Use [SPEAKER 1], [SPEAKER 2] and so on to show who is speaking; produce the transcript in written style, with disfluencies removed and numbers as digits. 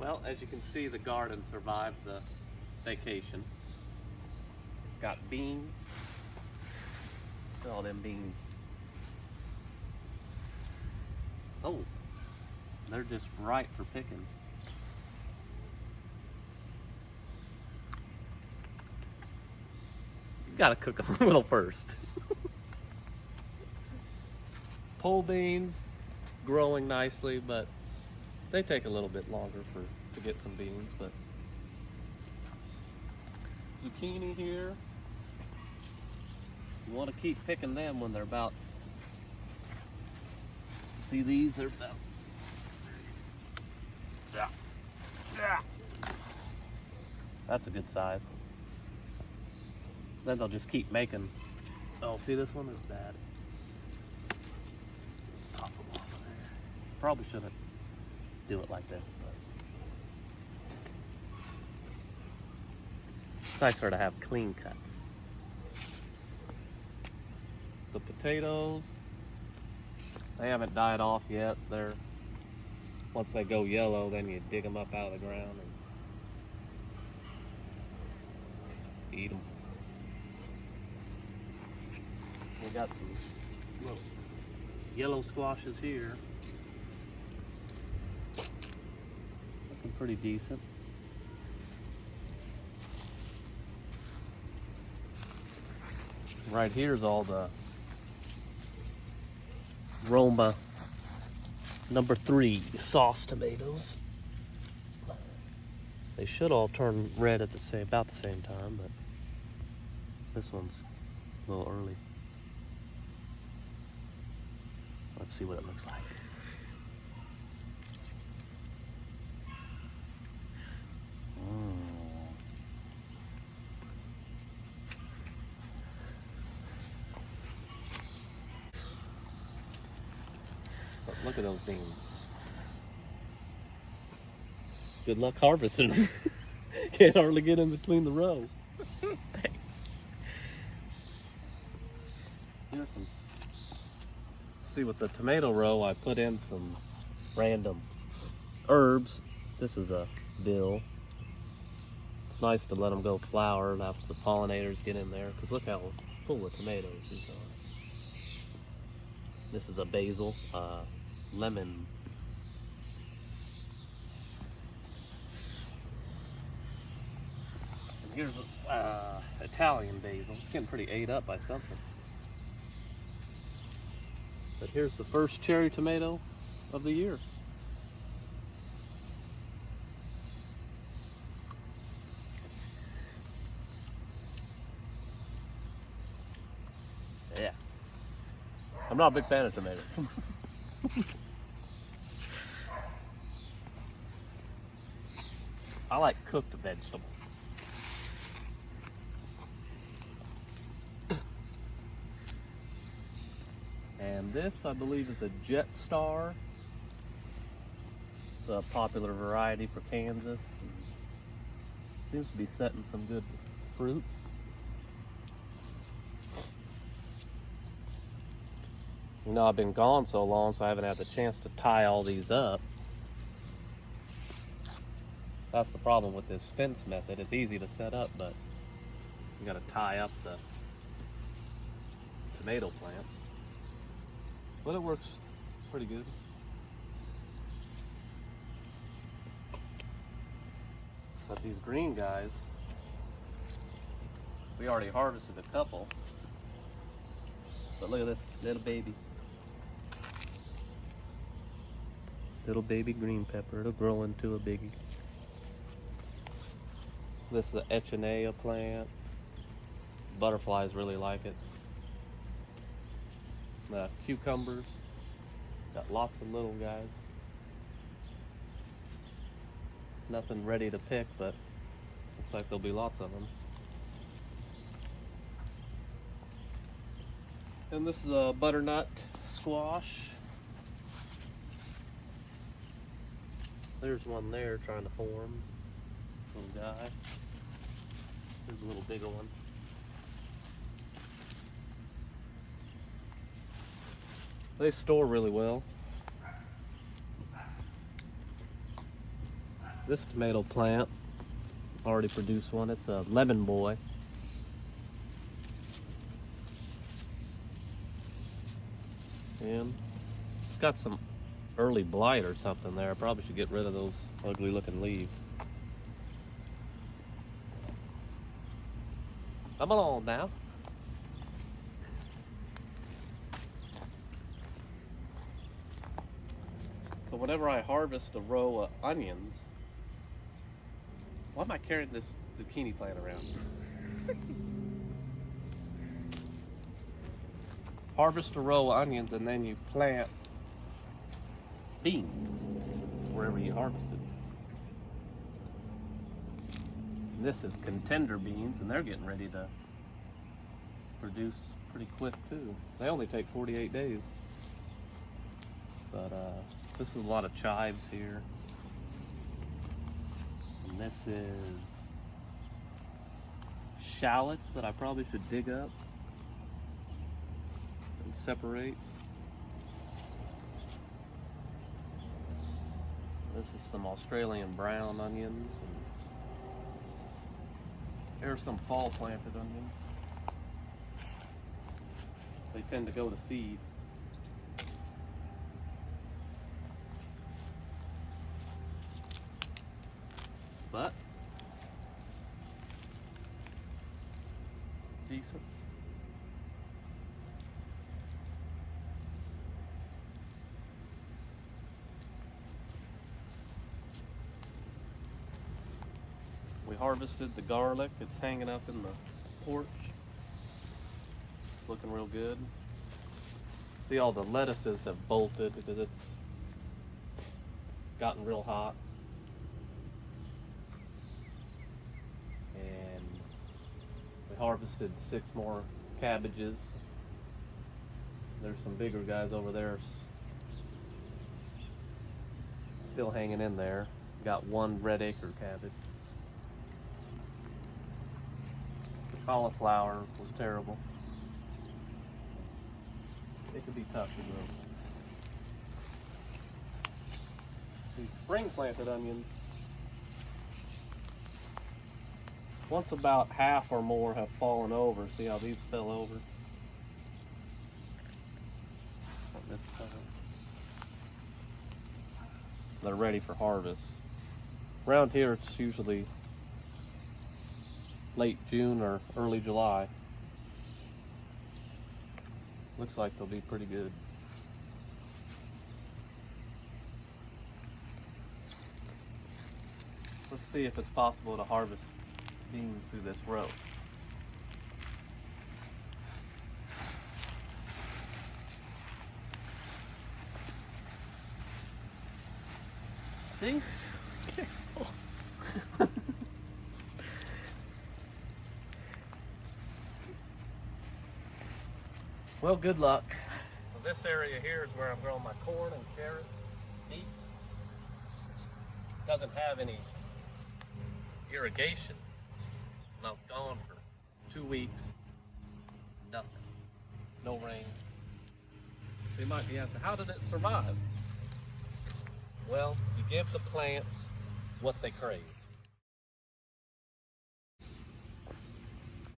[SPEAKER 1] Well, as you can see, the garden survived the vacation. Got beans. Look at all them beans. Oh, they're just ripe for picking. You gotta cook them a little first. Pole beans growing nicely, but they take a little bit longer to get some beans. But zucchini here, you want to keep picking them when they're about, see, these are about, that's a good size. Then they'll just keep making. Oh, see, this one is bad. Pop them off of there. Probably shouldn't do it like this, but it's nicer to have clean cuts. The potatoes, they haven't died off yet. They're, once they go yellow, then you dig them up out of the ground and eat them. We got some little yellow squashes here. Looking pretty decent. Right here's all the Roma number 3 sauce tomatoes. They should all turn red at about the same time, but this one's a little early. Let's see what it looks like. But look at those beans. Good luck harvesting them. Can't hardly get in between the row. Thanks. Here's some. See, with the tomato row, I put in some random herbs. This is a dill. It's nice to let them go flower and after the pollinators get in there, because look how full of tomatoes these are. This is a basil, lemon. And here's Italian basil. It's getting pretty ate up by something. But here's the first cherry tomato of the year. Yeah. I'm not a big fan of tomatoes. I like cooked vegetables. And this, I believe, is a Jetstar. It's a popular variety for Kansas. Seems to be setting some good fruit. You know, I've been gone so long, so I haven't had the chance to tie all these up. That's the problem with this fence method. It's easy to set up, but you gotta tie up the tomato plants. But it works pretty good. But these green guys, we already harvested a couple. But look at this little baby. Little baby green pepper. It'll grow into a biggie. This is an Echinacea plant. Butterflies really like it. The cucumbers. Got lots of little guys. Nothing ready to pick, but looks like there'll be lots of them. And this is a butternut squash. There's one there trying to form. Little guy. There's a little bigger one. They store really well. This tomato plant already produced one. It's a Lemon Boy. And it's got some early blight or something there. I probably should get rid of those ugly looking leaves. Come on now. So whenever I harvest a row of onions, why am I carrying this zucchini plant around? Harvest a row of onions and then you plant beans wherever you harvest it. And this is contender beans, and they're getting ready to produce pretty quick too. They only take 48 days. But this is a lot of chives here. And this is shallots that I probably should dig up and separate. This is some Australian brown onions. And there's some fall planted onions. They tend to go to seed. But decent. We harvested the garlic. It's hanging up in the porch. It's looking real good. See, all the lettuces have bolted because it's gotten real hot. And we harvested 6 more cabbages. There's some bigger guys over there still hanging in there. Got 1 red acre cabbage. The cauliflower was terrible. It could be tough to grow. These spring planted onions, once about half or more have fallen over. See how these fell over? They're ready for harvest. Around here it's usually late June or early July. Looks like they'll be pretty good. Let's see if it's possible to harvest beans through this row. See? Well, good luck. So this area here is where I'm growing my corn and carrot, beets. Doesn't have any irrigation. And I was gone for 2 weeks. Nothing. No rain. So you might be asking, how did it survive? Well, you give the plants what they crave.